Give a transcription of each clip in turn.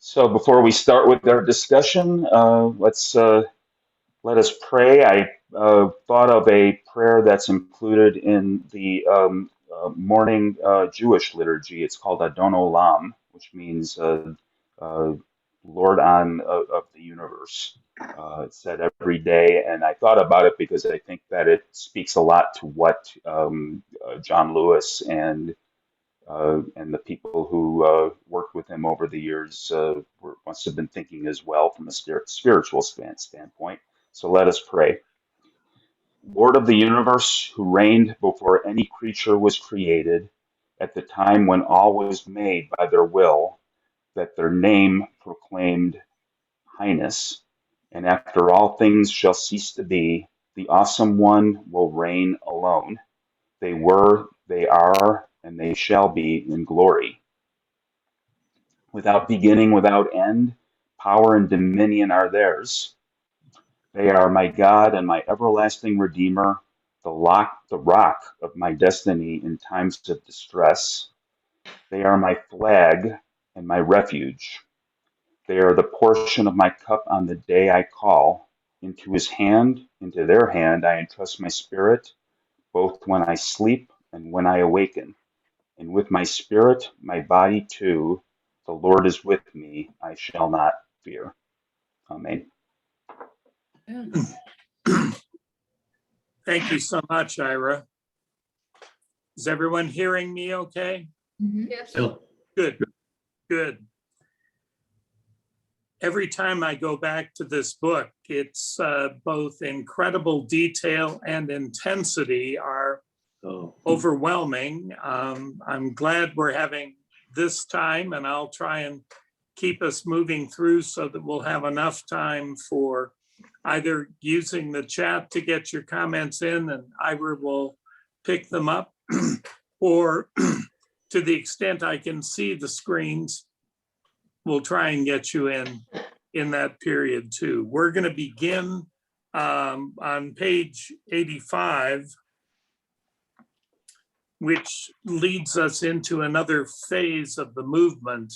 So before we start with our discussion, let us pray. I thought of a prayer that's included in the morning Jewish liturgy. It's called Adon Olam, which means uh, Lord of the universe. It's said every day, and I thought about it because I think that it speaks a lot to what John Lewis and the people who worked with him over the years must have been thinking as well from a spiritual standpoint. So let us pray. Lord of the universe, who reigned before any creature was created, at the time when all was made by their will, that their name proclaimed highness, and after all things shall cease to be, the awesome one will reign alone. They were, they are, and they shall be in glory. Without beginning, without end, power and dominion are theirs. They are my God and my everlasting Redeemer, the rock of my destiny in times of distress. They are my flag and my refuge. They are the portion of my cup on the day I call. Into their hand, I entrust my spirit, both when I sleep and when I awaken. And with my spirit, my body too, the Lord is with me, I shall not fear. Amen. Thank you so much, Ira. Is everyone hearing me okay? Yes. Good. Every time I go back to this book, it's both incredible detail and intensity are overwhelming. I'm glad we're having this time, and I'll try and keep us moving through so that we'll have enough time for either using the chat to get your comments in and Ira will pick them up, or to the extent I can see the screens, we'll try and get you in that period too. We're going to begin on page 85, which leads us into another phase of the movement.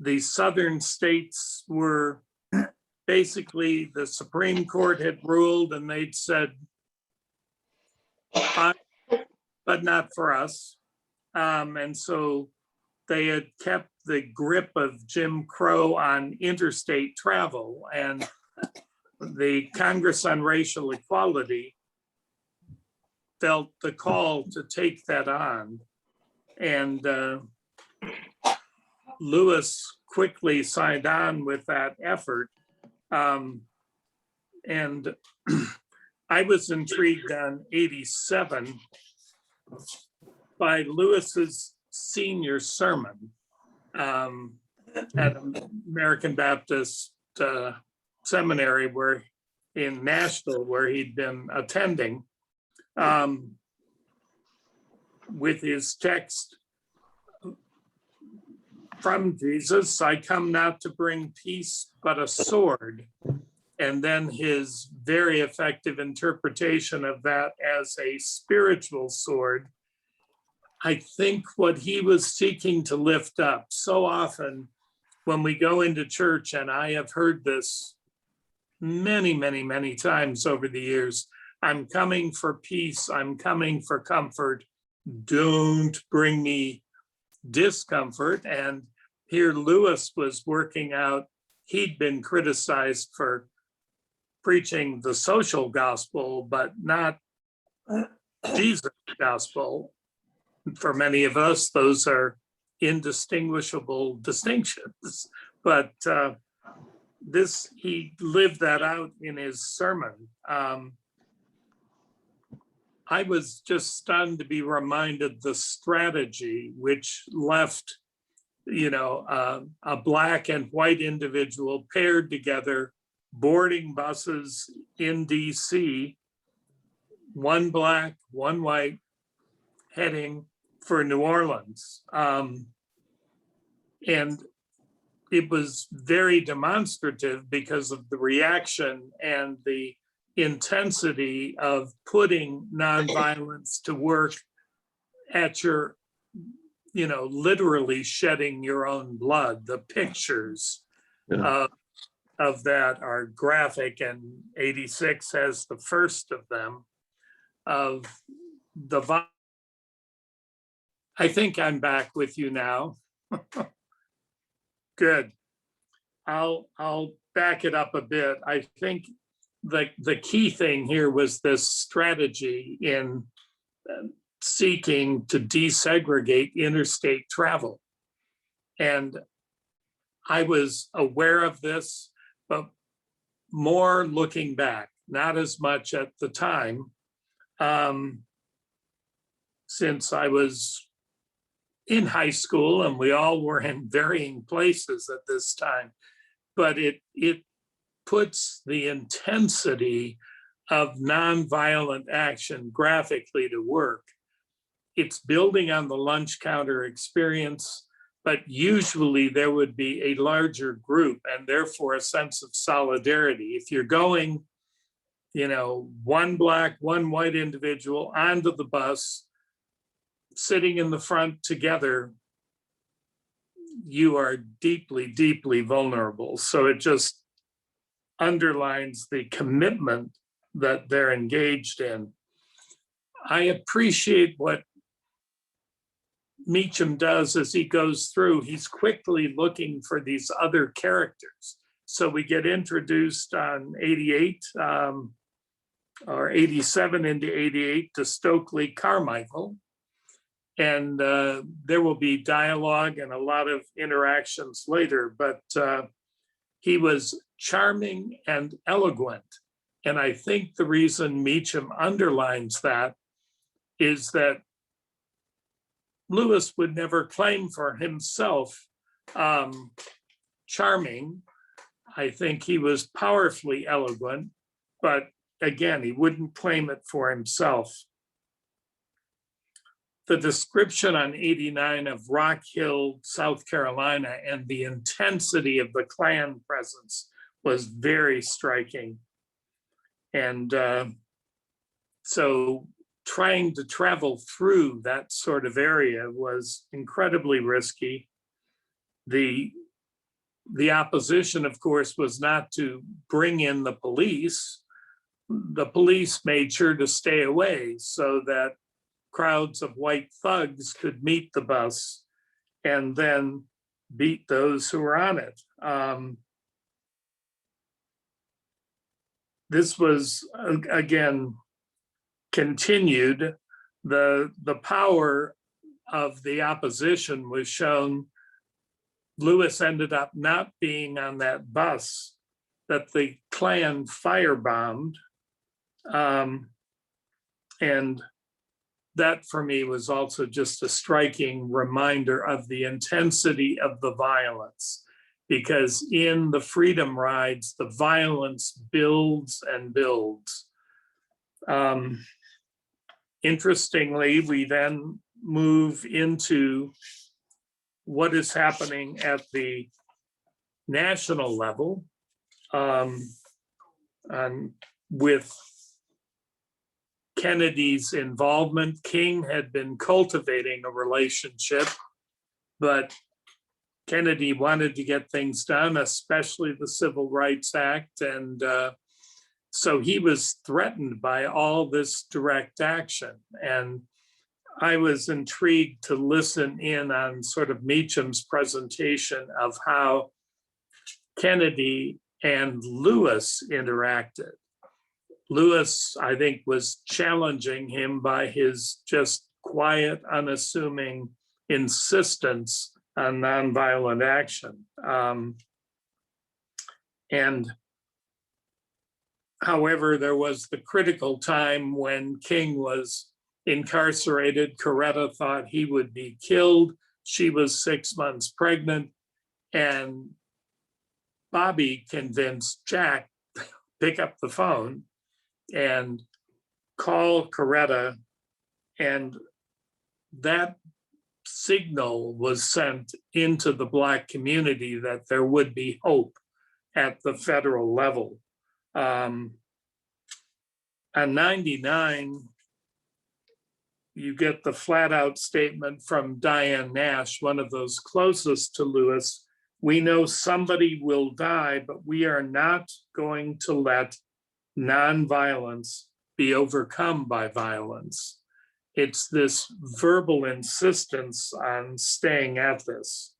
The southern states were basically, the Supreme Court had ruled and they'd said, fine, but not for us. And so they had kept the grip of Jim Crow on interstate travel, and the Congress on Racial Equality felt the call to take that on. And Lewis quickly signed on with that effort. And I was intrigued on 87 by Lewis's senior sermon at American Baptist Seminary in Nashville, where he'd been attending, with his text from Jesus, I come not to bring peace, but a sword. And then his very effective interpretation of that as a spiritual sword. I think what he was seeking to lift up so often when we go into church, and I have heard this many, many, many times over the years, I'm coming for peace, I'm coming for comfort, don't bring me discomfort. And here Lewis was working out, he'd been criticized for preaching the social gospel, but not Jesus' gospel. For many of us, those are indistinguishable distinctions. But he lived that out in his sermon. I was just stunned to be reminded the strategy which left, a black and white individual paired together, boarding buses in DC, one black, one white, heading for New Orleans. And it was very demonstrative because of the reaction and the intensity of putting nonviolence to work at your literally shedding your own blood. The pictures Yeah. of that are graphic, and 86 has the first of them of the. I think I'm back with you now. Good. I'll back it up a bit. I think the key thing here was this strategy in seeking to desegregate interstate travel. And I was aware of this, but more looking back, not as much at the time, since I was in high school and we all were in varying places at this time. But it puts the intensity of nonviolent action graphically to work. It's building on the lunch counter experience, but usually there would be a larger group and therefore a sense of solidarity. If you're going, one black, one white individual onto the bus, sitting in the front together, you are deeply, deeply vulnerable. So it just underlines the commitment that they're engaged in. I appreciate what Meacham does as he goes through. He's quickly looking for these other characters. So we get introduced on 88 or 87 into 88 to Stokely Carmichael. And there will be dialogue and a lot of interactions later, but he was charming and eloquent. And I think the reason Meacham underlines that is that Lewis would never claim for himself charming. I think he was powerfully eloquent, but again, he wouldn't claim it for himself. The description on 89 of Rock Hill, South Carolina, and the intensity of the Klan presence was very striking. And so trying to travel through that sort of area was incredibly risky. The opposition, of course, was not to bring in the police. The police made sure to stay away so that crowds of white thugs could meet the bus and then beat those who were on it. This was, again, continued. The power of the opposition was shown. Lewis ended up not being on that bus that the Klan firebombed. And that for me was also just a striking reminder of the intensity of the violence, because in the freedom rides, the violence builds and builds. Interestingly, we then move into what is happening at the national level with Kennedy's involvement. King had been cultivating a relationship, but Kennedy wanted to get things done, especially the Civil Rights Act. And so he was threatened by all this direct action. And I was intrigued to listen in on sort of Meacham's presentation of how Kennedy and Lewis interacted. Lewis, I think, was challenging him by his just quiet, unassuming insistence on nonviolent action. And however, there was the critical time when King was incarcerated. Coretta thought he would be killed. She was 6 months pregnant, and Bobby convinced Jack to pick up the phone and call Coretta, and that signal was sent into the Black community that there would be hope at the federal level. On 99, you get the flat out statement from Diane Nash, one of those closest to Lewis. We know somebody will die, but we are not going to let nonviolence be overcome by violence. It's this verbal insistence on staying at this.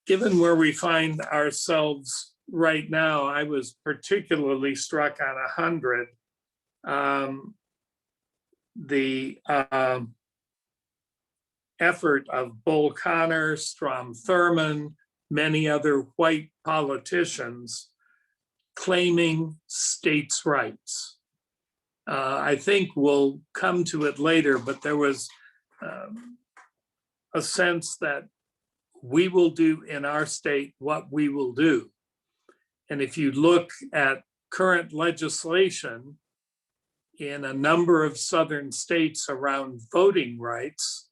Given where we find ourselves right now, I was particularly struck on 100. The effort of Bull Connor, Strom Thurmond, many other white politicians claiming states' rights. I think we'll come to it later, but there was a sense that we will do in our state what we will do. And if you look at current legislation in a number of southern states around voting rights,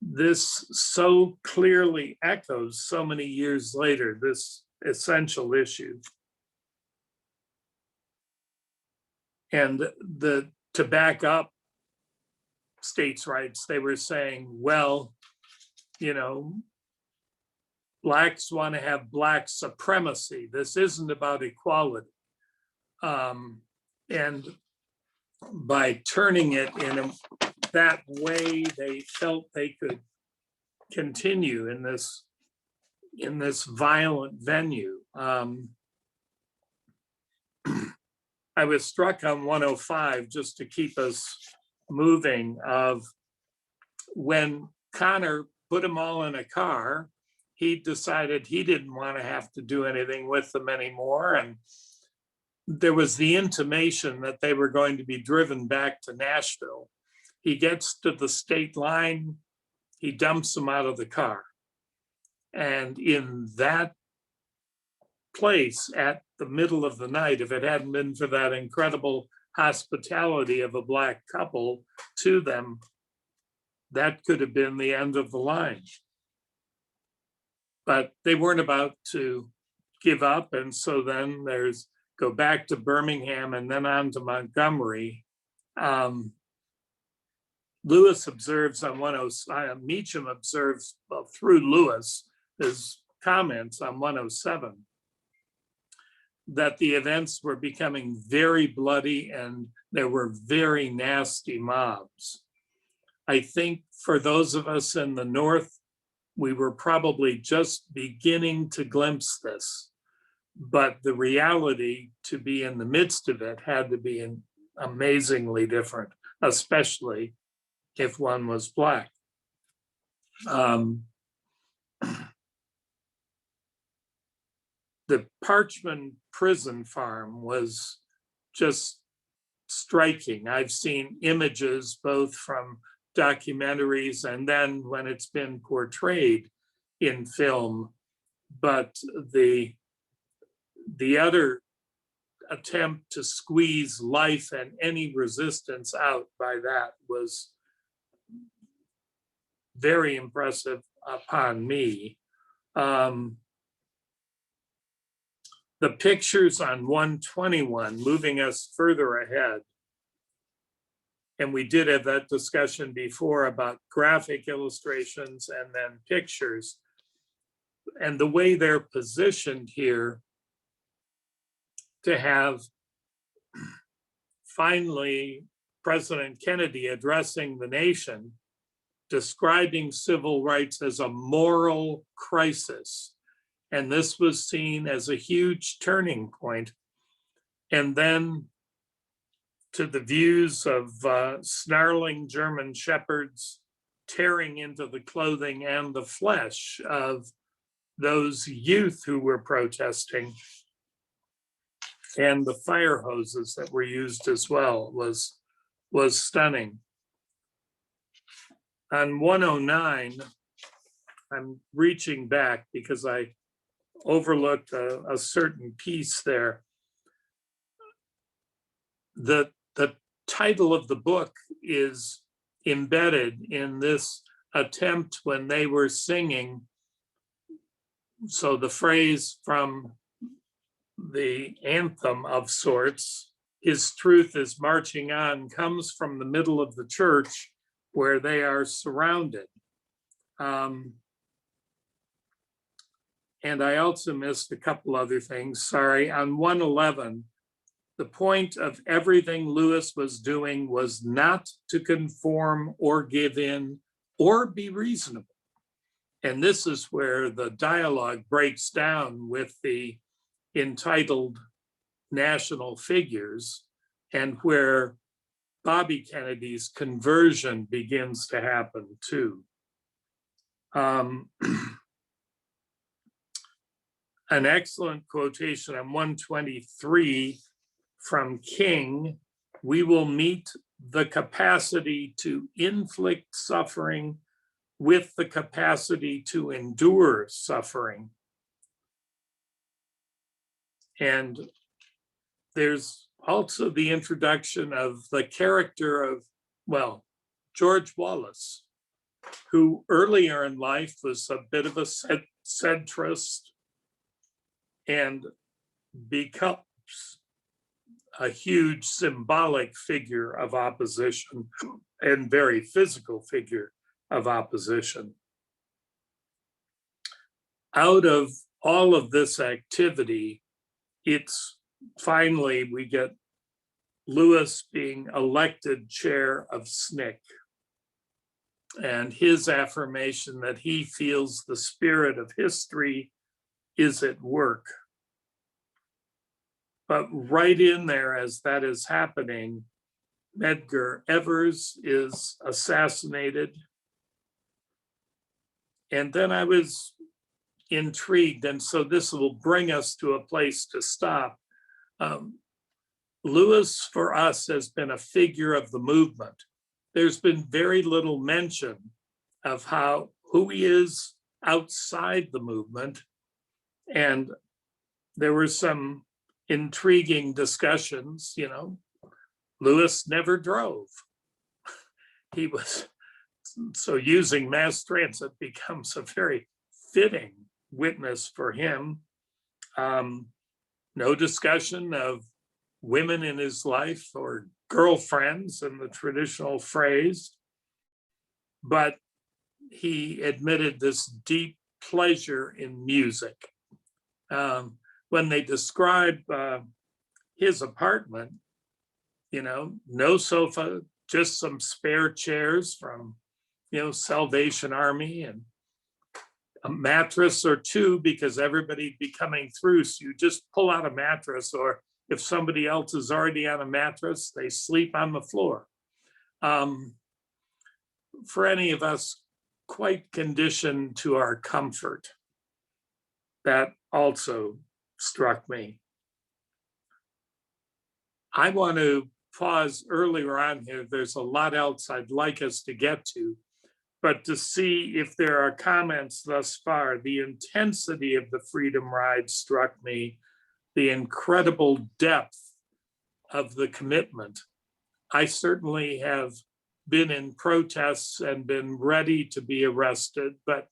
this so clearly echoes so many years later, this essential issue. And to back up states' rights, they were saying, well, you know, Blacks want to have Black supremacy. This isn't about equality. And by turning it in that way, they felt they could continue in this violent venue. I was struck on 105, just to keep us moving, of when Connor put them all in a car, he decided he didn't want to have to do anything with them anymore. And there was the intimation that they were going to be driven back to Nashville. He gets to the state line, he dumps them out of the car. And in that place at the middle of the night, if it hadn't been for that incredible hospitality of a Black couple to them, that could have been the end of the line. But they weren't about to give up. And so then go back to Birmingham and then on to Montgomery. Lewis observes on 107, Meacham observes through Lewis, his comments on 107, that the events were becoming very bloody and there were very nasty mobs. I think for those of us in the North, we were probably just beginning to glimpse this, but the reality to be in the midst of it had to be amazingly different, especially if one was Black. The Parchment prison farm was just striking. I've seen images both from documentaries and then when it's been portrayed in film, but the other attempt to squeeze life and any resistance out by that was very impressive upon me. The pictures on 121, moving us further ahead, and we did have that discussion before about graphic illustrations and then pictures, and the way they're positioned here to have finally President Kennedy addressing the nation, describing civil rights as a moral crisis. And this was seen as a huge turning point. And then to the views of snarling German shepherds tearing into the clothing and the flesh of those youth who were protesting, and the fire hoses that were used as well was stunning. On 109, I'm reaching back because I overlooked a certain piece there. The title of the book is embedded in this attempt when they were singing. So the phrase from the anthem of sorts, his truth is marching on comes from the middle of the church where they are surrounded. And I also missed a couple other things, sorry. On 111, the point of everything Lewis was doing was not to conform or give in or be reasonable. And this is where the dialogue breaks down with the entitled national figures and where Bobby Kennedy's conversion begins to happen too. An excellent quotation on 123 from King: "We will meet the capacity to inflict suffering with the capacity to endure suffering." And there's also the introduction of the character of, well, George Wallace, who earlier in life was a bit of a centrist and becomes a huge symbolic figure of opposition and very physical figure of opposition. Out of all of this activity, it's finally we get Lewis being elected chair of SNCC and his affirmation that he feels the spirit of history is at work. But right in there, as that is happening, Medgar Evers is assassinated. And then I was intrigued, and so this will bring us to a place to stop. Lewis, for us, has been a figure of the movement. There's been very little mention of who he is outside the movement. And there were some intriguing discussions, Lewis never drove. He was, so using mass transit becomes a very fitting witness for him. No discussion of women in his life or girlfriends in the traditional phrase, but he admitted this deep pleasure in music. When they describe his apartment, no sofa, just some spare chairs from, Salvation Army, and a mattress or two because everybody'd be coming through. So you just pull out a mattress, or if somebody else is already on a mattress, they sleep on the floor. For any of us quite conditioned to our comfort, that also struck me. I want to pause earlier on here. There's a lot else I'd like us to get to, but to see if there are comments thus far. The intensity of the Freedom Ride struck me, the incredible depth of the commitment. I certainly have been in protests and been ready to be arrested, but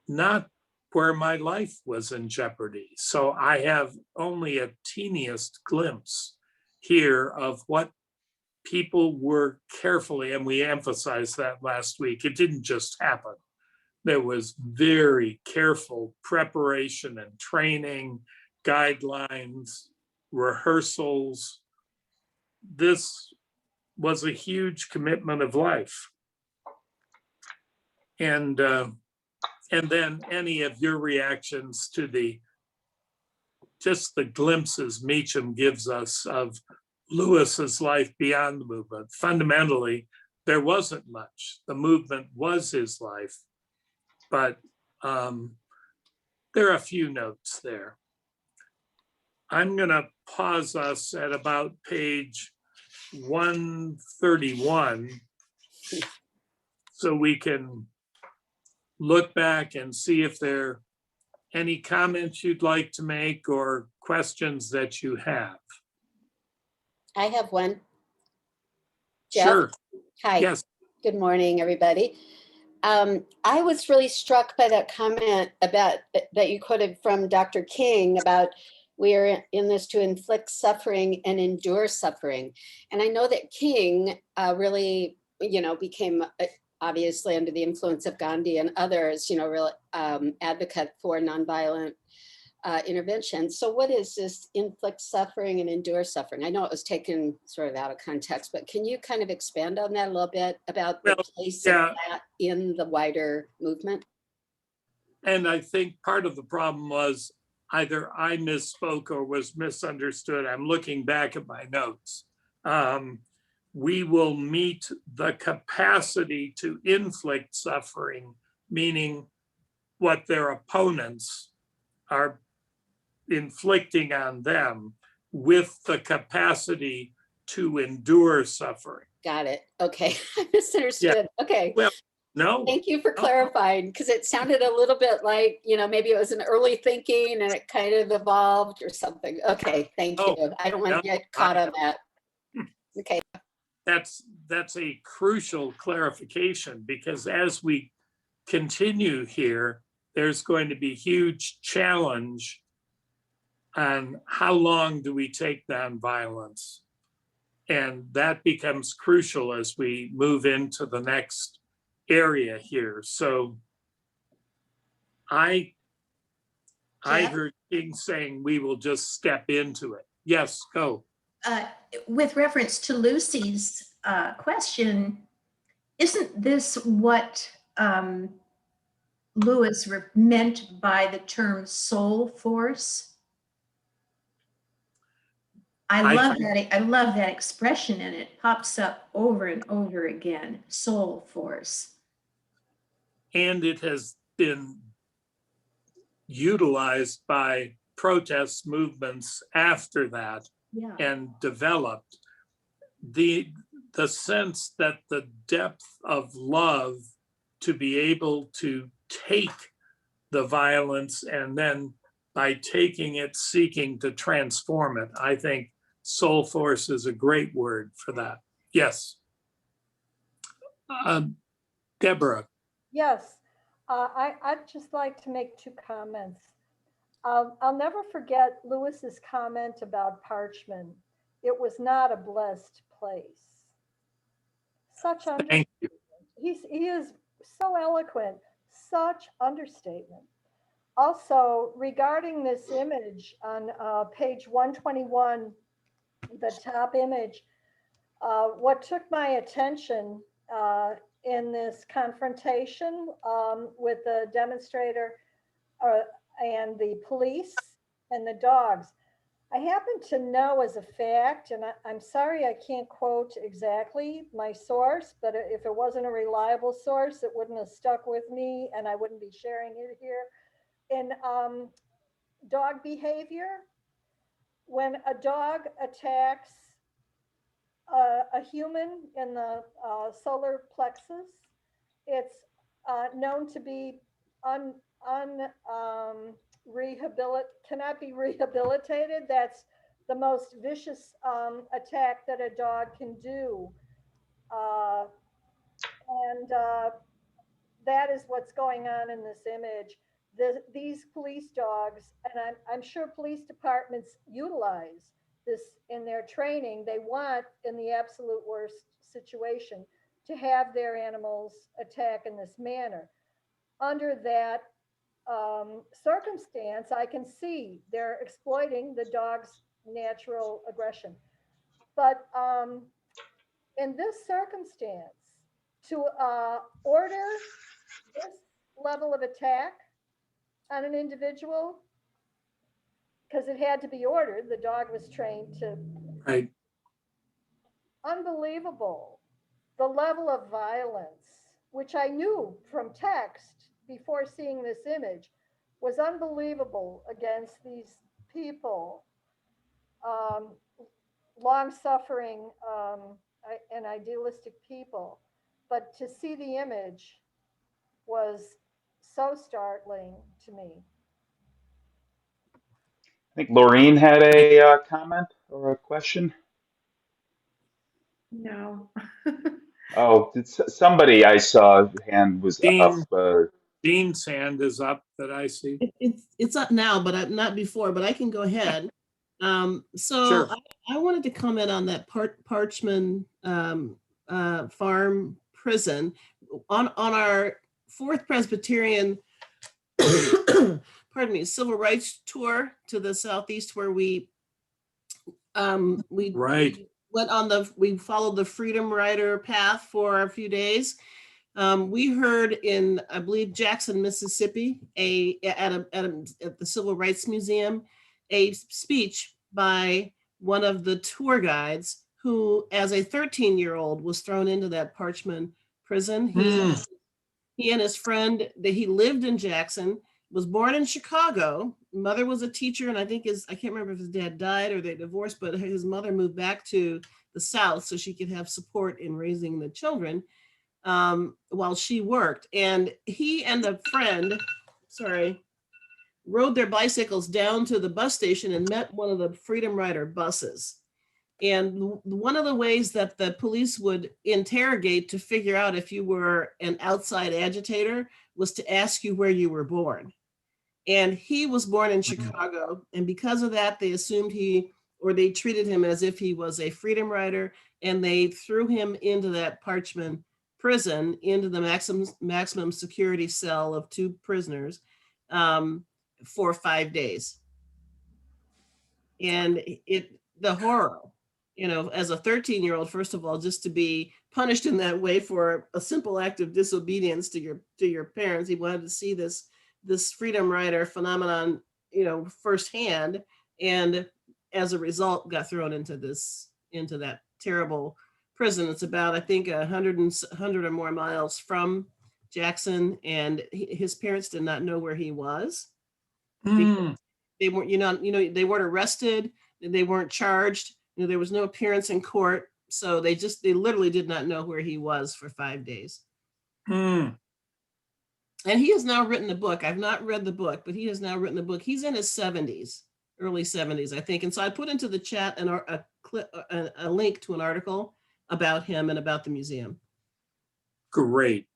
not where my life was in jeopardy. So I have only a teeniest glimpse here of what people were carefully, and we emphasized that last week. It didn't just happen. There was very careful preparation and training, guidelines, rehearsals. This was a huge commitment of life. And then any of your reactions to just the glimpses Meacham gives us of Lewis's life beyond the movement. Fundamentally, there wasn't much. The movement was his life, but there are a few notes there. I'm gonna pause us at about page 131 so we can look back and see if there are any comments you'd like to make or questions that you have. I have one. Jeff? Sure. Hi. Yes. Good morning, everybody. I was really struck by that comment about that you quoted from Dr. King about we are in this to inflict suffering and endure suffering. And I know that King really, became obviously under the influence of Gandhi and others, real advocate for nonviolent intervention. So what is this inflict suffering and endure suffering? I know it was taken sort of out of context, but can you kind of expand on that a little bit about the place of that in the wider movement? And I think part of the problem was either I misspoke or was misunderstood. I'm looking back at my notes. We will meet the capacity to inflict suffering, meaning what their opponents are inflicting on them, with the capacity to endure suffering. Got it. Okay. I misunderstood. Yeah. Okay. Well, no. Thank you for clarifying, because it sounded a little bit like, maybe it was an early thinking and it kind of evolved or something. Okay. Thank you. I don't want to get caught on that. Okay. That's a crucial clarification, because as we continue here, there's going to be huge challenge on how long do we take nonviolence. And that becomes crucial as we move into the next area here. So I heard King saying we will just step into it. Yes, go. With reference to Lucy's question, isn't this what Lewis meant by the term soul force? I love that expression, and it pops up over and over again, soul force. And it has been utilized by protest movements after that, and developed the sense that the depth of love to be able to take the violence and then by taking it, seeking to transform it. I think soul force is a great word for that. Yes. Deborah. Yes, I'd just like to make two comments. I'll never forget Lewis's comment about Parchment. It was not a blessed place. Such understatement. He is so eloquent, such understatement. Also, regarding this image on page 121, the top image, what took my attention in this confrontation with the demonstrator and the police and the dogs, I happen to know as a fact, and I'm sorry I can't quote exactly my source, but if it wasn't a reliable source, it wouldn't have stuck with me and I wouldn't be sharing it here. In dog behavior, when a dog attacks a human in the solar plexus, it's known to be cannot be rehabilitated. That's the most vicious attack that a dog can do. That is what's going on in this image. These police dogs, and I'm sure police departments utilize this in their training. They want, in the absolute worst situation, to have their animals attack in this manner. Under that circumstance, I can see they're exploiting the dog's natural aggression. But in this circumstance, to order this level of attack on an individual, because it had to be ordered, the dog was trained to. Right. Unbelievable. The level of violence, which I knew from text before seeing this image, was unbelievable against these people, long-suffering and idealistic people. But to see the image was so startling to me. I think Laureen had a comment or a question. No. Oh, somebody I saw hand was Dean. up. Dean's hand is up that I see. It's up now, but not before, but I can go ahead. So Sure. I wanted to comment on that Parchment farm prison. On our Fourth Presbyterian pardon me, civil rights tour to the Southeast, where we Right. we followed the Freedom Rider path for a few days. We heard in, I believe, Jackson, Mississippi, at the Civil Rights Museum, a speech by one of the tour guides who, as a 13-year-old, was thrown into that Parchment prison. He and his friend, he lived in Jackson, was born in Chicago. Mother was a teacher, and I can't remember if his dad died or they divorced, but his mother moved back to the South so she could have support in raising the children while she worked. And he and a friend, rode their bicycles down to the bus station and met one of the Freedom Rider buses. And one of the ways that the police would interrogate to figure out if you were an outside agitator was to ask you where you were born. And he was born in Chicago. And because of that, they assumed they treated him as if he was a Freedom Rider, and they threw him into that Parchment prison, into the maximum security cell of 2 prisoners for 5 days. And the horror, as a 13-year-old, first of all, just to be punished in that way for a simple act of disobedience to your parents. He wanted to see this Freedom Rider phenomenon, firsthand, and as a result got thrown into that terrible prison. It's about, I think, 100 or more miles from Jackson, and his parents did not know where he was. They weren't, they weren't arrested, they weren't charged, there was no appearance in court, so they literally did not know where he was for 5 days. And he has now written a book. I've not read the book, but he has now written a book. He's in his 70s, early 70s, I think. And so I put into the chat a link to an article about him and about the museum. Great.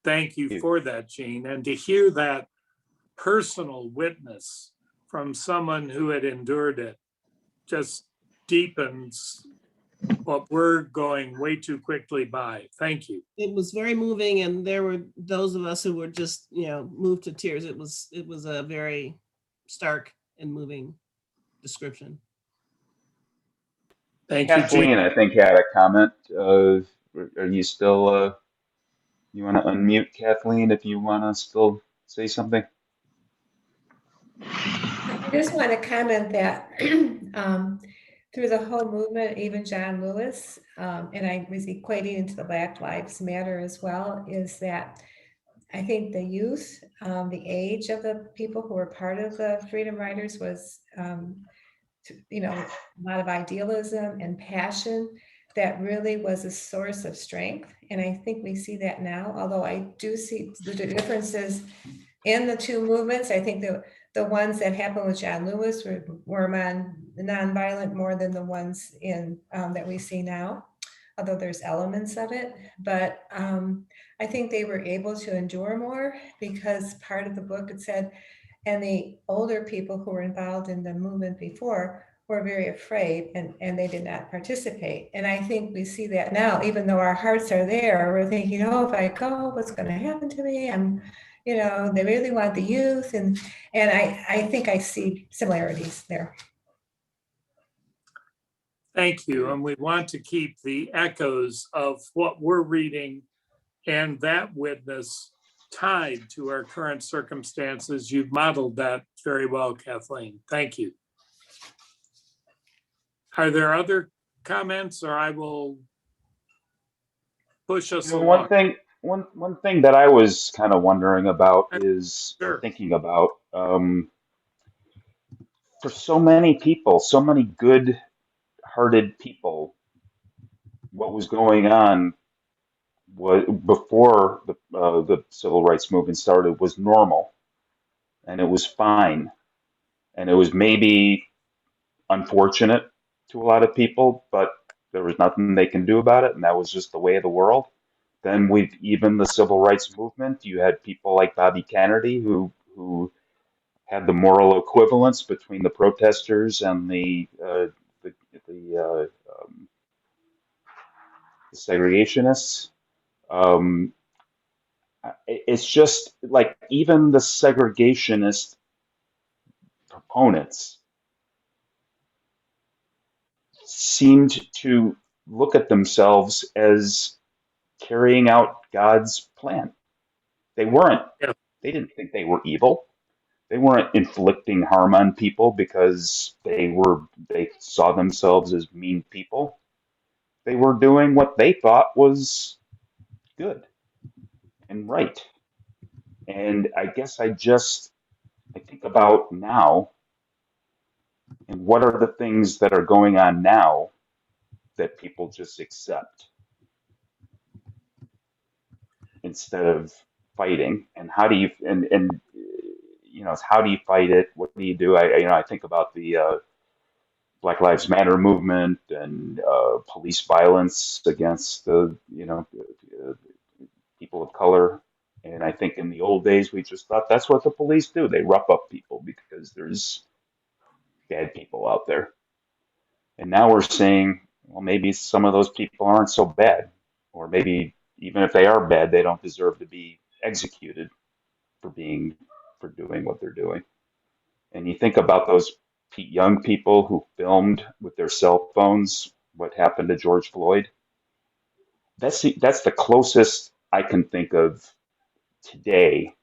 Thank you for that, Jean. And to hear that personal witness from someone who had endured it just deepens what we're going way too quickly by. Thank you. It was very moving, and there were those of us who were just, moved to tears. It was a very stark and moving description. Thank you, Kathleen, Jean. I think, had a comment. Are you still, you want to unmute Kathleen if you want to still say something? I just want to comment that through the whole movement, even John Lewis, and I was equating into the Black Lives Matter as well, is that I think the youth, the age of the people who were part of the Freedom Riders was, a lot of idealism and passion that really was a source of strength. And I think we see that now, although I do see the differences in the 2 movements. I think the ones that happened with John Lewis were nonviolent more than the ones in that we see now, although there's elements of it. But I think they were able to endure more because part of the book, it said, and the older people who were involved in the movement before were very afraid and they did not participate. And I think we see that now, even though our hearts are there, we're thinking, if I go, what's going to happen to me? They really want the youth. And I think I see similarities there. Thank you. And we want to keep the echoes of what we're reading and that witness tied to our current circumstances. You've modeled that very well, Kathleen. Thank you. Are there other comments, or I will push us along? One thing that I was kind of wondering about is, Sure. or thinking about, for so many people, so many good-hearted people, what was going on before the civil rights movement started was normal, and it was fine, and it was maybe unfortunate to a lot of people, but there was nothing they can do about it, and that was just the way of the world. then with even the civil rights movement, you had people like Bobby Kennedy who had the moral equivalence between the protesters and the, the, uh, um, the segregationists. Um, it's just like even the segregationist proponents seemed to look at themselves as carrying out God's plan. They weren't, Yeah. they didn't think they were evil. They weren't inflicting harm on people because they saw themselves as mean people. They were doing what they thought was good and right. And I guess I think about now and what are the things that are going on now that people just accept instead of fighting, and how do you and you know, it's how do you fight it, what do you do? I think about the Black Lives Matter movement and police violence against the uh, people of color. And I think in the old days we just thought that's what the police do, they rough up people because there's bad people out there. And now we're saying, well, maybe some of those people aren't so bad, or maybe even if they are bad, they don't deserve to be executed for doing what they're doing. And you think about those young people who filmed with their cell phones what happened to George Floyd. That's the closest I can think of today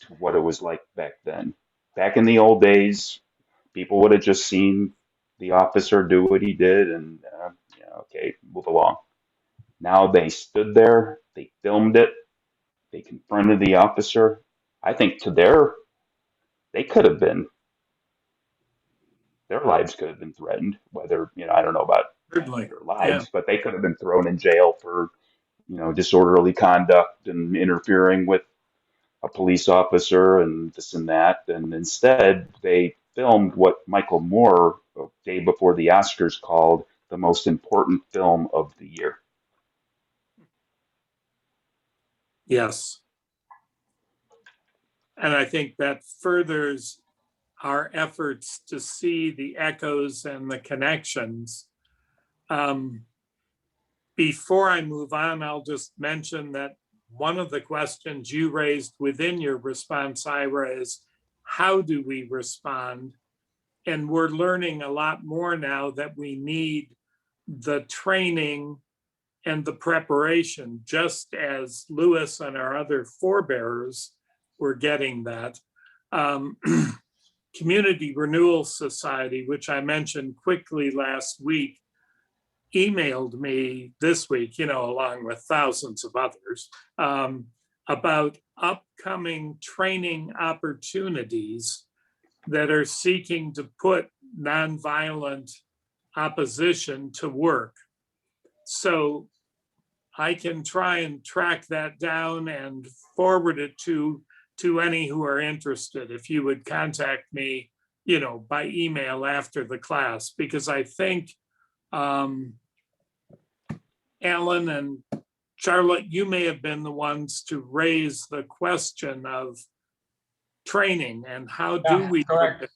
to what it was like back then. Back in the old days, people would have just seen the officer do what he did and yeah, okay, move along. Now they stood there, they filmed it, they confronted the officer. I think they could have been, their lives could have been threatened. Whether, I don't know about Certainly. their Yeah. lives, but they could have been thrown in jail for, disorderly conduct and interfering with a police officer and this and that. And instead, they filmed what Michael Moore, a day before the Oscars, called the most important film of the year. Yes. And I think that furthers our efforts to see the echoes and the connections. Before I move on, I'll just mention that one of the questions you raised within your response, Ira, is how do we respond? And we're learning a lot more now that we need the training and the preparation, just as Lewis and our other forebearers were getting that. Community Renewal Society, which I mentioned quickly last week, emailed me this week, along with thousands of others, about upcoming training opportunities that are seeking to put nonviolent opposition to work. So I can try and track that down and forward it to any who are interested. If you would contact me, by email after the class, because I think Alan and Charlotte, you may have been the ones to raise the question of training and how do we. Correct.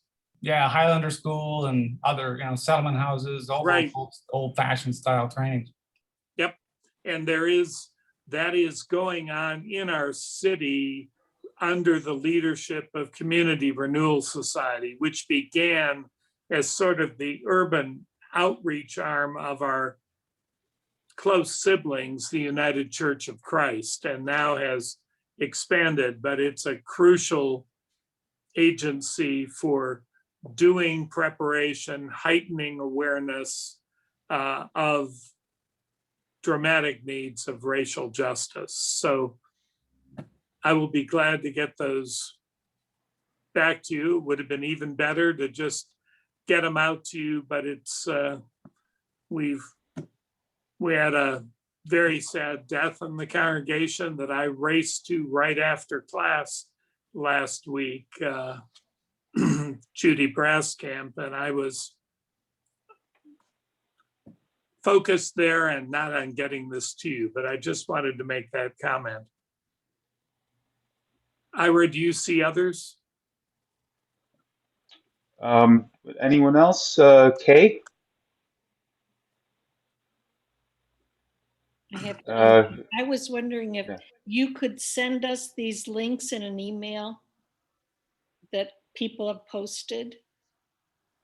Yeah, Highlander School and other, settlement houses, all right. those old-fashioned style trainings. Yep. And that is going on in our city under the leadership of Community Renewal Society, which began as sort of the urban outreach arm of our close siblings, the United Church of Christ, and now has expanded, but it's a crucial agency for doing preparation, heightening awareness of dramatic needs of racial justice. So I will be glad to get those back to you. It would have been even better to just get them out to you, but it's we had a very sad death in the congregation that I raced to right after class last week, Judy Braskamp, and I was focused there and not on getting this to you, but I just wanted to make that comment. Ira, do you see others? Anyone else? Kay? I was wondering if Yeah. you could send us these links in an email that people have posted,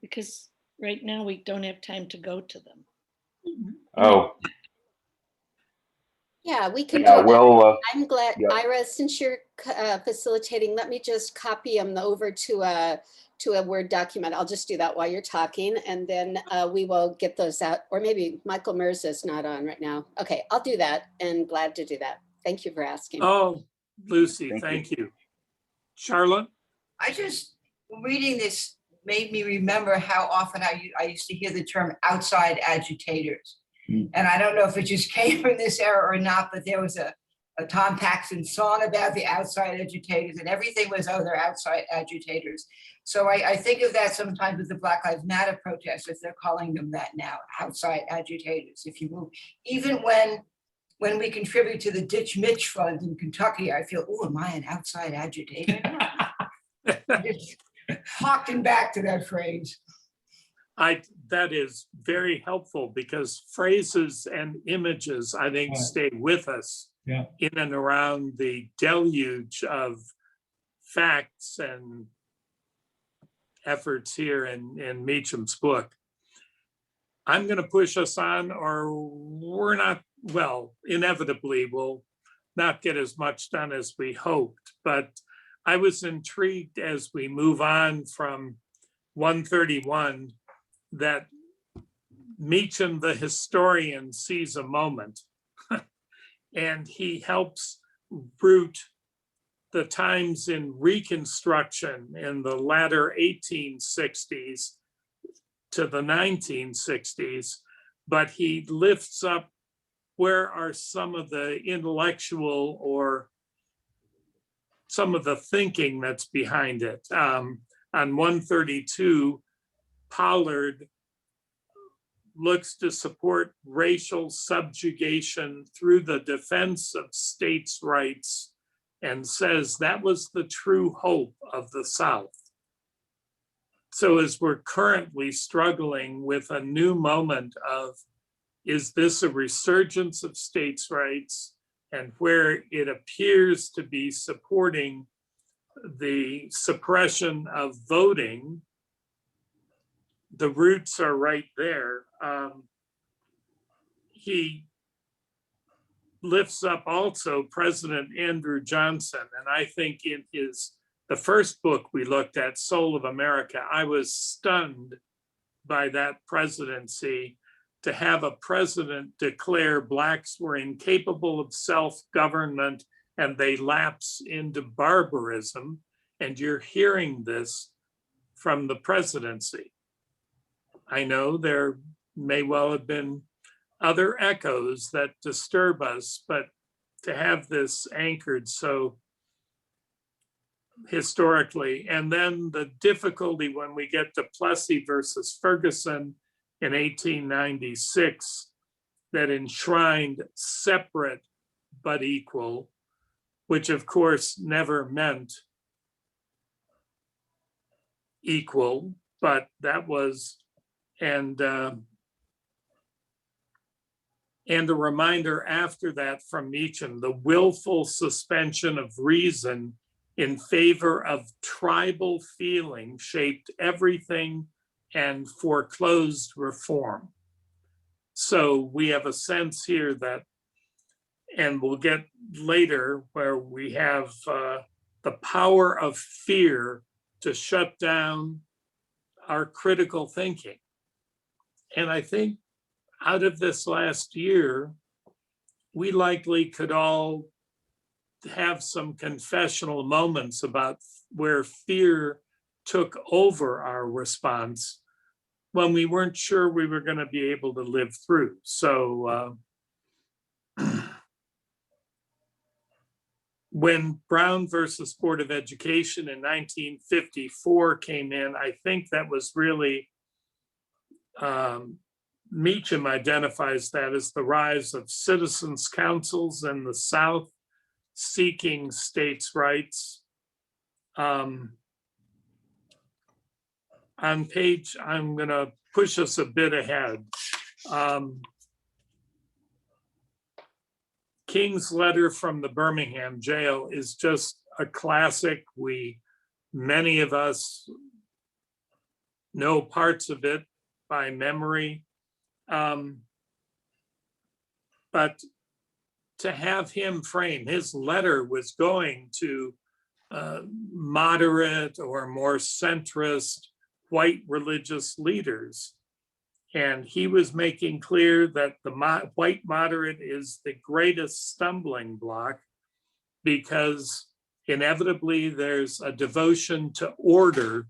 because right now we don't have time to go to them. Oh, Yeah, we can do yeah, that. well, I'm glad, yeah. Ira, since you're facilitating, let me just copy them over to a Word document. I'll just do that while you're talking, and then we will get those out. Or maybe Michael Mirza is not on right now. Okay, I'll do that, and glad to do that. Thank you for asking. Oh, Lucy, Thank thank you. Charlotte? I just, reading this made me remember how often I used to hear the term outside agitators. And I don't know if it just came from this era or not, but there was a Tom Paxton song about the outside agitators, and everything was, oh, they're outside agitators. So I think of that sometimes with the Black Lives Matter protesters, they're calling them that now, outside agitators. If you move, even when we contribute to the Ditch Mitch Fund in Kentucky, I feel, oh, am I an outside agitator? Just harking back to that phrase. That is very helpful, because phrases and images, I think, stay with us in and around the deluge of facts and efforts here in Meacham's book. I'm going to push us on, or we're not, well, inevitably we'll not get as much done as we hoped, but I was intrigued as we move on from 131 that Meacham, the historian, sees a moment and he helps root the times in Reconstruction in the latter 1860s to the 1960s, but he lifts up where are some of the intellectual or some of the thinking that's behind it. On 132, Pollard looks to support racial subjugation through the defense of states' rights and says that was the true hope of the South. So as we're currently struggling with a new moment of, is this a resurgence of states' rights? And where it appears to be supporting the suppression of voting, the roots are right there. He lifts up also President Andrew Johnson. And I think in the first book we looked at, Soul of America, I was stunned by that presidency, to have a president declare Blacks were incapable of self-government and they lapse into barbarism. And you're hearing this from the presidency. I know there may well have been other echoes that disturb us, but to have this anchored so historically, and then the difficulty when we get to Plessy versus Ferguson in 1896 that enshrined separate but equal, which of course never meant equal, but that was, and a reminder after that from Meacham, the willful suspension of reason in favor of tribal feeling shaped everything and foreclosed reform. So we have a sense here that, and we'll get later, where we have the power of fear to shut down our critical thinking. And I think out of this last year, we likely could all have some confessional moments about where fear took over our response when we weren't sure we were going to be able to live through. So when Brown versus Board of Education in 1954 came in, I think that was really Meacham identifies that as the rise of citizens' councils in the South seeking states' rights. On page, I'm going to push us a bit ahead. King's letter from the Birmingham jail is just a classic. Many of us know parts of it by memory. But to have him frame, his letter was going to moderate or more centrist white religious leaders. And he was making clear that the white moderate is the greatest stumbling block because inevitably there's a devotion to order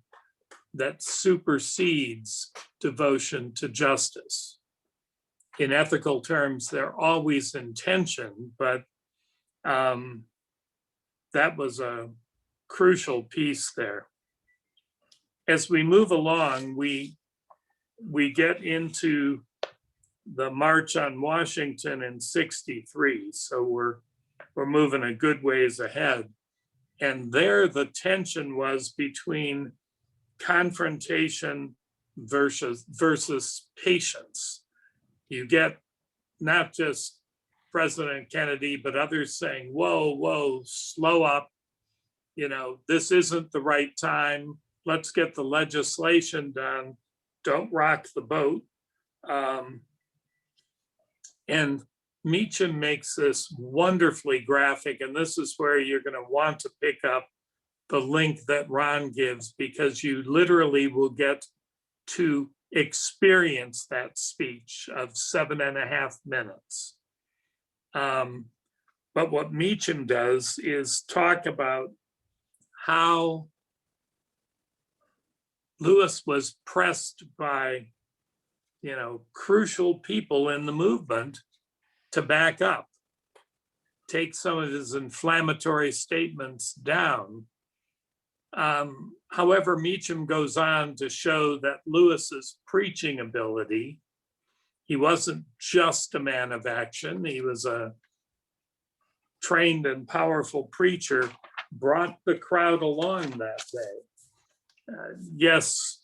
that supersedes devotion to justice. In ethical terms, they're always in tension, but that was a crucial piece there. As we move along, we get into the March on Washington in '63. So we're moving a good ways ahead. And there the tension was between confrontation versus patience. You get not just President Kennedy, but others saying, whoa, slow up. This isn't the right time. Let's get the legislation done. Don't rock the boat. And Meacham makes this wonderfully graphic, and this is where you're going to want to pick up the link that Ron gives, because you literally will get to experience that speech of 7.5 minutes. But what Meacham does is talk about how Lewis was pressed by, crucial people in the movement to back up, take some of his inflammatory statements down. However, Meacham goes on to show that Lewis's preaching ability, he wasn't just a man of action, he was a trained and powerful preacher, brought the crowd along that day. Yes,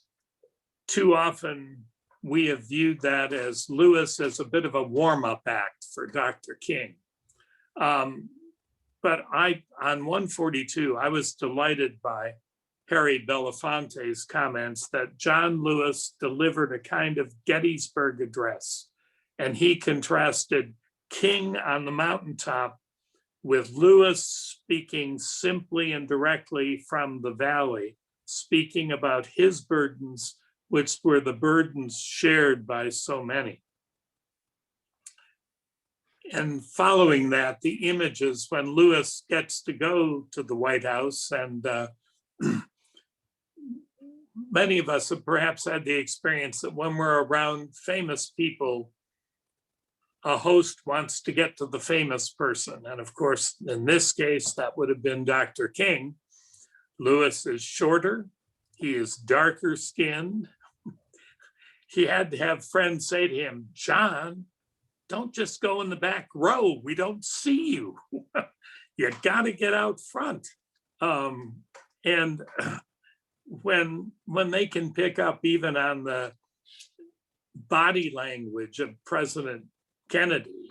too often we have viewed that as Lewis as a bit of a warm-up act for Dr. King. But on 142, I was delighted by Harry Belafonte's comments that John Lewis delivered a kind of Gettysburg address, and he contrasted King on the mountaintop with Lewis speaking simply and directly from the valley, speaking about his burdens, which were the burdens shared by so many. And following that, the images when Lewis gets to go to the White House, and many of us have perhaps had the experience that when we're around famous people, a host wants to get to the famous person. And of course, in this case, that would have been Dr. King. Lewis is shorter, he is darker skinned. He had to have friends say to him, John, don't just go in the back row, we don't see you. You gotta get out front. And when they can pick up even on the body language of President Kennedy,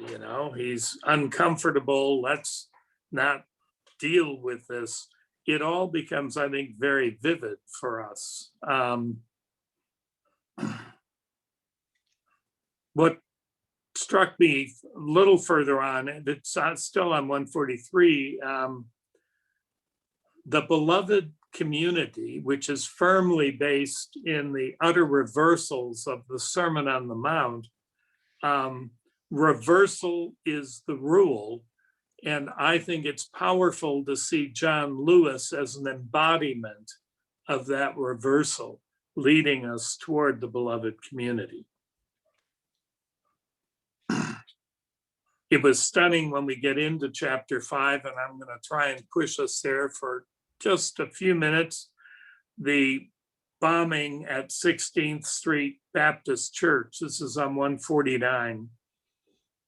he's uncomfortable, let's not deal with this. It all becomes, I think, very vivid for us. What struck me a little further on, and it's still on 143, the beloved community, which is firmly based in the utter reversals of the Sermon on the Mount, reversal is the rule. And I think it's powerful to see John Lewis as an embodiment of that reversal, leading us toward the beloved community. It was stunning when we get into chapter 5, and I'm going to try and push us there for just a few minutes. The bombing at 16th Street Baptist Church. This is on 149.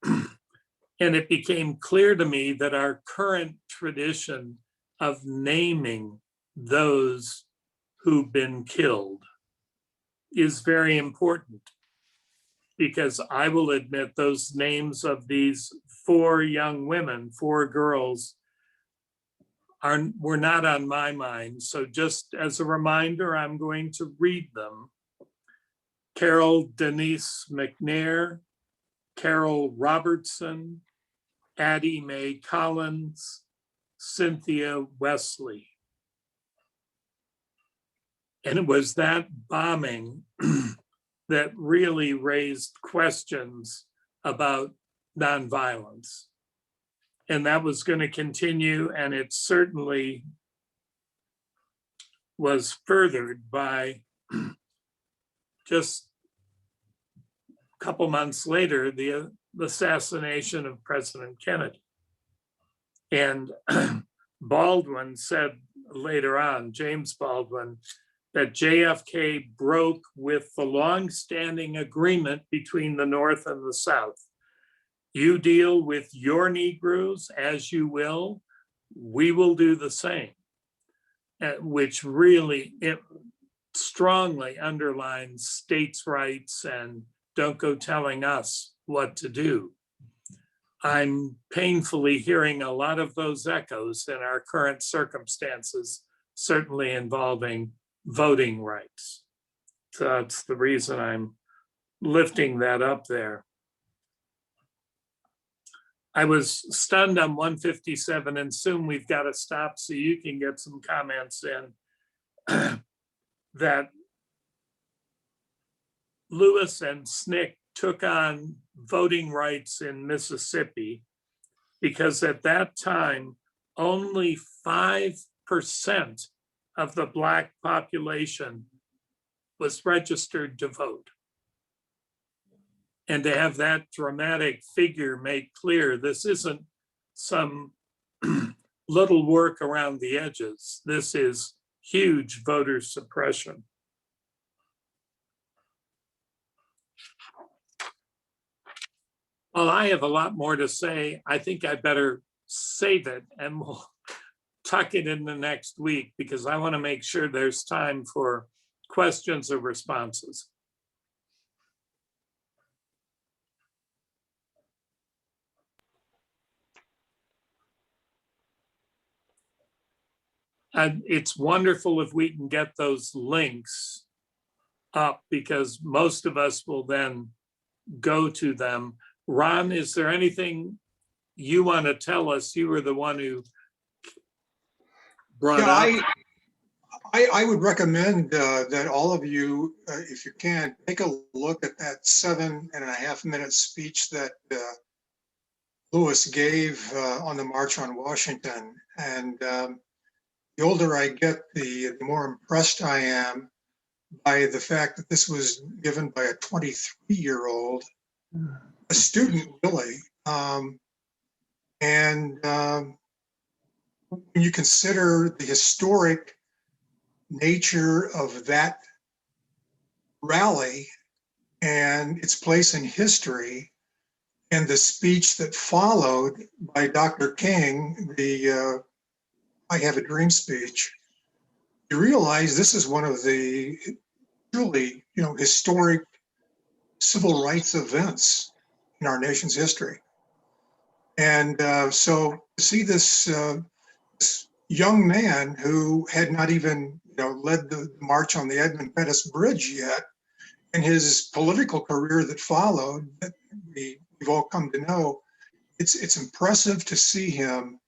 And it became clear to me that our current tradition of naming those who've been killed is very important, because I will admit those names of these 4 young women, 4 girls, were not on my mind. So just as a reminder, I'm going to read them. Carol Denise McNair, Carol Robertson, Addie Mae Collins, Cynthia Wesley. And it was that bombing that really raised questions about nonviolence. And that was going to continue, and it certainly was furthered by just a couple months later, the assassination of President Kennedy. And Baldwin said later on, James Baldwin, that JFK broke with the longstanding agreement between the North and the South. You deal with your Negroes as you will, we will do the same, which really strongly underlines states' rights and don't go telling us what to do. I'm painfully hearing a lot of those echoes in our current circumstances, certainly involving voting rights. So that's the reason I'm lifting that up there. I was stunned on 157, and soon we've got to stop so you can get some comments in, that Lewis and SNCC took on voting rights in Mississippi because at that time, only 5% of the Black population was registered to vote. And to have that dramatic figure make clear, this isn't some little work around the edges. This is huge voter suppression. Well, I have a lot more to say. I think I better save it and we'll tuck it in the next week, because I want to make sure there's time for questions or responses. And it's wonderful if we can get those links up, because most of us will then go to them. Ron, is there anything you want to tell us? You were the one who brought up. I would recommend that all of you, if you can, take a look at that 7.5-minute speech that Lewis gave on the March on Washington. And the older I get, the more impressed I am by the fact that this was given by a 23-year-old, a student really. When you consider the historic nature of that rally and its place in history, and the speech that followed by Dr. King, the I Have a Dream speech, you realize this is one of the truly, historic civil rights events in our nation's history. And so to see this young man who had not even led the march on the Edmund Pettus Bridge yet, and his political career that followed, that we've all come to know, it's impressive to see him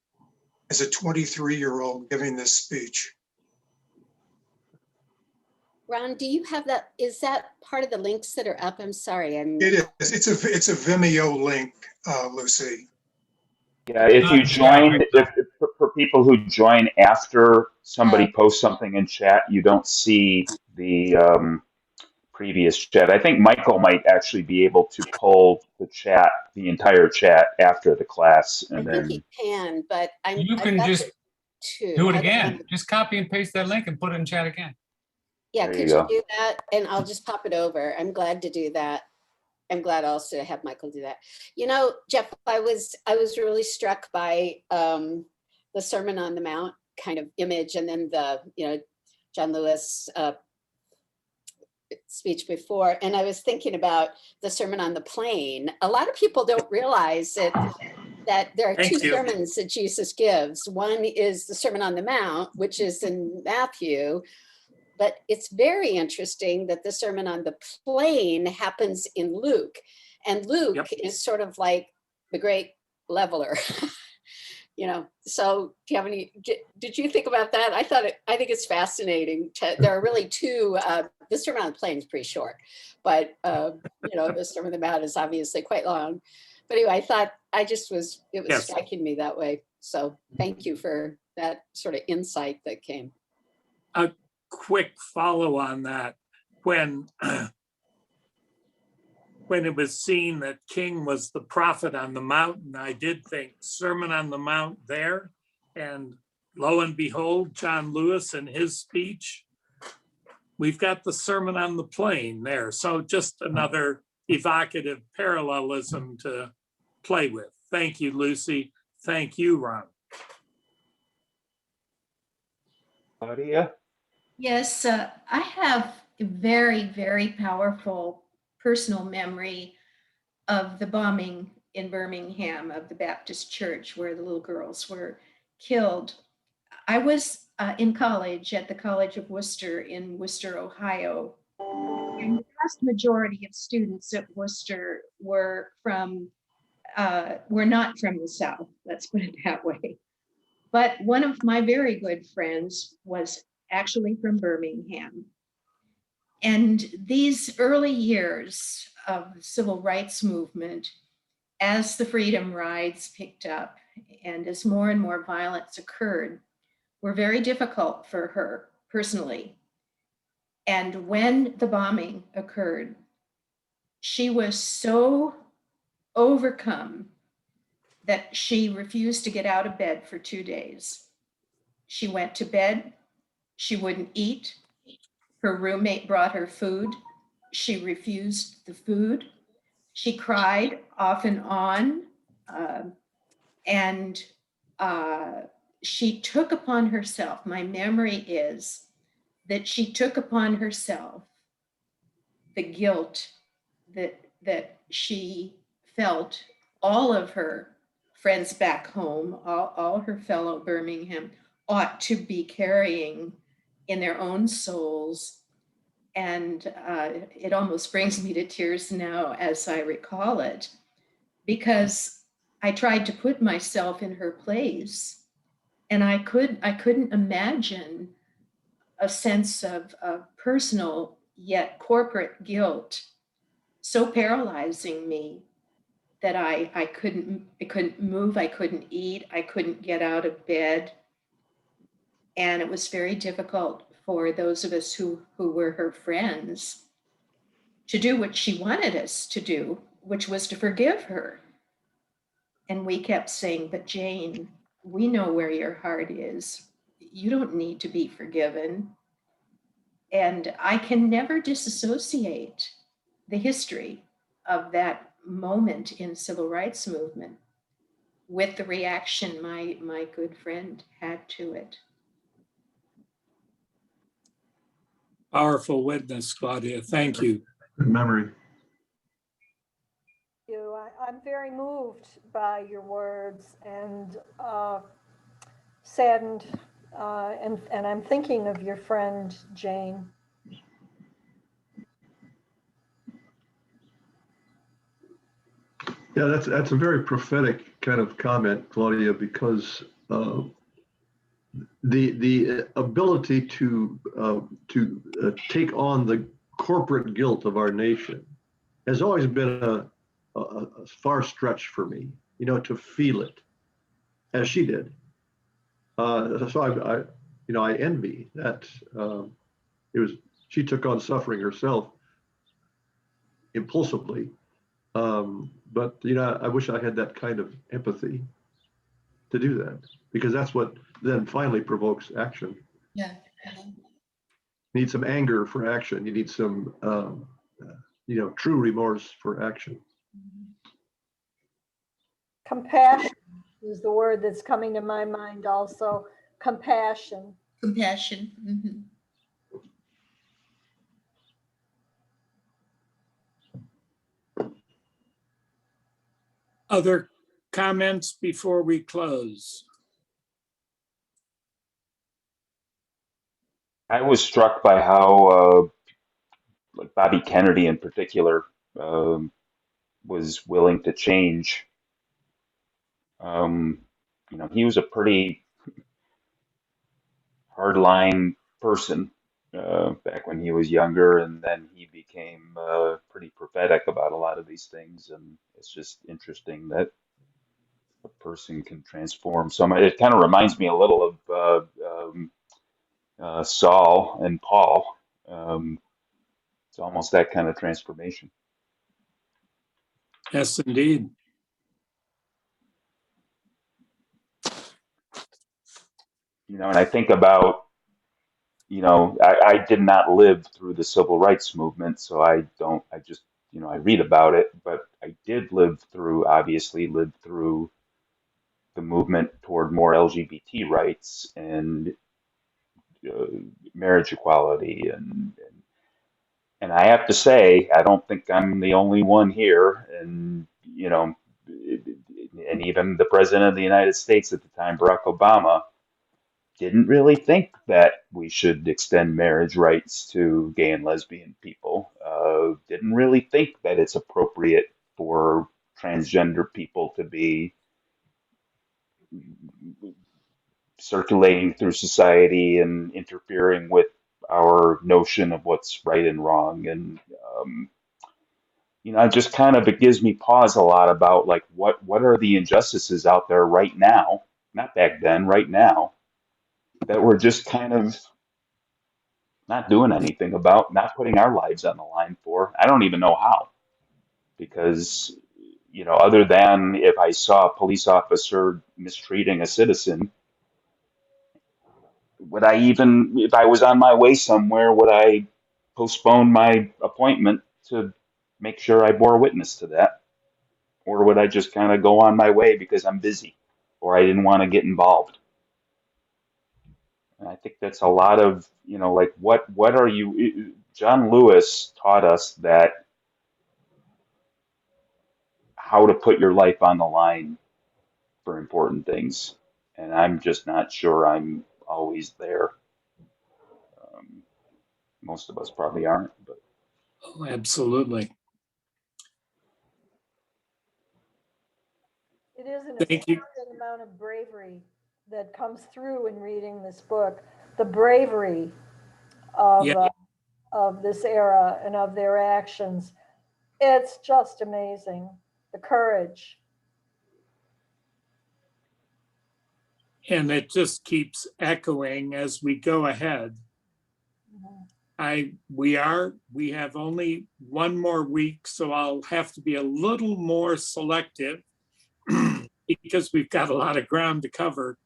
as a 23-year-old giving this speech. Ron, do you have that? Is that part of the links that are up? I'm sorry. It is. It's a Vimeo link, Lucy. Yeah, if you join, for people who join after somebody posts something in chat, you don't see the previous chat. I think Michael might actually be able to pull the entire chat after the class, and I think he can, but you can just do it again. Just copy and paste that link and put it in chat again. Yeah, There you could you go. do that? And I'll just pop it over. I'm glad to do that. I'm glad also to have Michael do that. You know, Jeff, I was really struck by the Sermon on the Mount kind of image, and then the, you know, John Lewis speech before. And I was thinking about the Sermon on the Plain. A lot of people don't realize that there are two Thank you. sermons that Jesus gives. One is the Sermon on the Mount, which is in Matthew, but it's very interesting that the Sermon on the Plain happens in Luke. And Luke Yep. is sort of like the great leveler. You know, so do you have any, did you think about that? I think it's fascinating. There are really two, the Sermon on the Plain is pretty short, but you know, the Sermon on the Mount is obviously quite long. But anyway, it was Yes. striking me that way. So thank you for that sort of insight that came. A quick follow on that. When it was seen that King was the prophet on the mountain, I did think Sermon on the Mount there. And lo and behold, John Lewis in his speech, we've got the Sermon on the Plain there. So just another evocative parallelism to play with. Thank you, Lucy. Thank you, Ron. Claudia? Yes, I have a very, very powerful personal memory of the bombing in Birmingham of the Baptist church where the little girls were killed. I was in college at the College of Worcester in Worcester, Ohio. And the vast majority of students at Worcester were not from the South, let's put it that way. But one of my very good friends was actually from Birmingham. And these early years of the civil rights movement, as the freedom rides picked up and as more and more violence occurred, were very difficult for her personally. And when the bombing occurred, she was so overcome that she refused to get out of bed for 2 days. She went to bed, she wouldn't eat. Her roommate brought her food. She refused the food. She cried off and on. And she took upon herself, my memory is that she took upon herself the guilt that she felt all of her friends back home, all her fellow Birmingham ought to be carrying in their own souls. And it almost brings me to tears now as I recall it, because I tried to put myself in her place, and I couldn't imagine a sense of personal yet corporate guilt so paralyzing me that I couldn't move, I couldn't eat, I couldn't get out of bed. And it was very difficult for those of us who were her friends to do what she wanted us to do, which was to forgive her. And we kept saying, but Jane, we know where your heart is. You don't need to be forgiven. And I can never disassociate the history of that moment in civil rights movement with the reaction my good friend had to it. Powerful witness, Claudia. Thank you. Good memory. I'm very moved by your words and saddened, and I'm thinking of your friend Jane. Yeah, that's a very prophetic kind of comment, Claudia, because the ability to take on the corporate guilt of our nation has always been a far stretch for me, to feel it as she did. So I envy that. She took on suffering herself impulsively. But I wish I had that kind of empathy to do that, because that's what then finally provokes action. Yeah. You need some anger for action. You need some, true remorse for action. Compassion is the word that's coming to my mind also. Compassion. Compassion. Mhm. Other comments before we close? I was struck by how like Bobby Kennedy in particular was willing to change. He was a pretty hardline person back when he was younger, and then he became pretty prophetic about a lot of these things. And it's just interesting that a person can transform so much. It kind of reminds me a little of Saul and Paul. It's almost that kind of transformation. Yes, indeed. And I think about, I did not live through the civil rights movement, so I just, I read about it, but I did obviously live through the movement toward more LGBT rights and uh, marriage equality. And I have to say, I don't think I'm the only one here. And, and even the president of the United States at the time, Barack Obama, didn't really think that we should extend marriage rights to gay and lesbian people. Didn't really think that it's appropriate for transgender people to be circulating through society and interfering with our notion of what's right and wrong. And it just kind of, it gives me pause a lot about like what are the injustices out there right now, not back then, right now, that we're just kind of not doing anything about, not putting our lives on the line for. I don't even know how, because other than if I saw a police officer mistreating a citizen, would I even, if I was on my way somewhere, would I postpone my appointment to make sure I bore witness to that? Or would I just kind of go on my way because I'm busy or I didn't want to get involved? And I think that's a lot of, like what are you, John Lewis taught us that how to put your life on the line for important things. And I'm just not sure I'm always there. Most of us probably aren't, but. Oh, absolutely. It is an Thank you. astounding amount of bravery that comes through in reading this book. The bravery of, Yeah. of this era and of their actions. It's just amazing. The courage. And it just keeps echoing as we go ahead. We have only one more week, so I'll have to be a little more selective because we've got a lot of ground to cover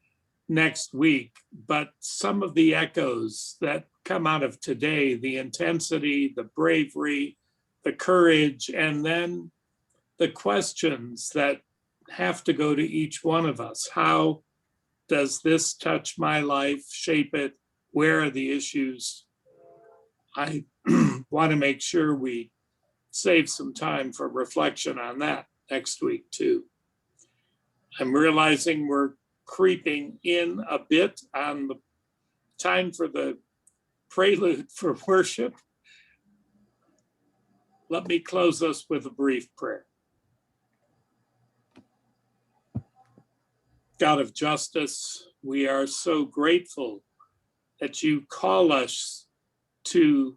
next week. But some of the echoes that come out of today, the intensity, the bravery, the courage, and then the questions that have to go to each one of us. How does this touch my life, shape it? Where are the issues? I want to make sure we save some time for reflection on that next week too. I'm realizing we're creeping in a bit on the time for the prelude for worship. Let me close us with a brief prayer. God of justice, we are so grateful that you call us to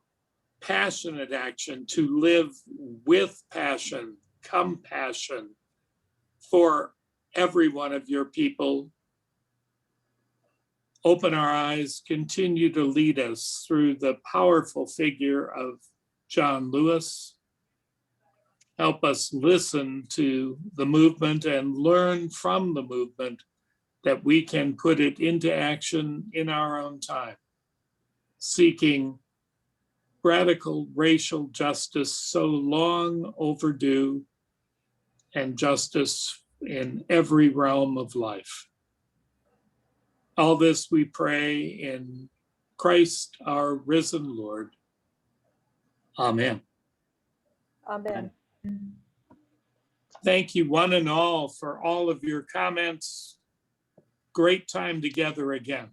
passionate action, to live with passion, compassion for every one of your people. Open our eyes, continue to lead us through the powerful figure of John Lewis. Help us listen to the movement and learn from the movement that we can put it into action in our own time, seeking radical racial justice so long overdue, and justice in every realm of life. All this we pray in Christ, our risen Lord. Amen. Amen. Thank you one and all for all of your comments. Great time together again.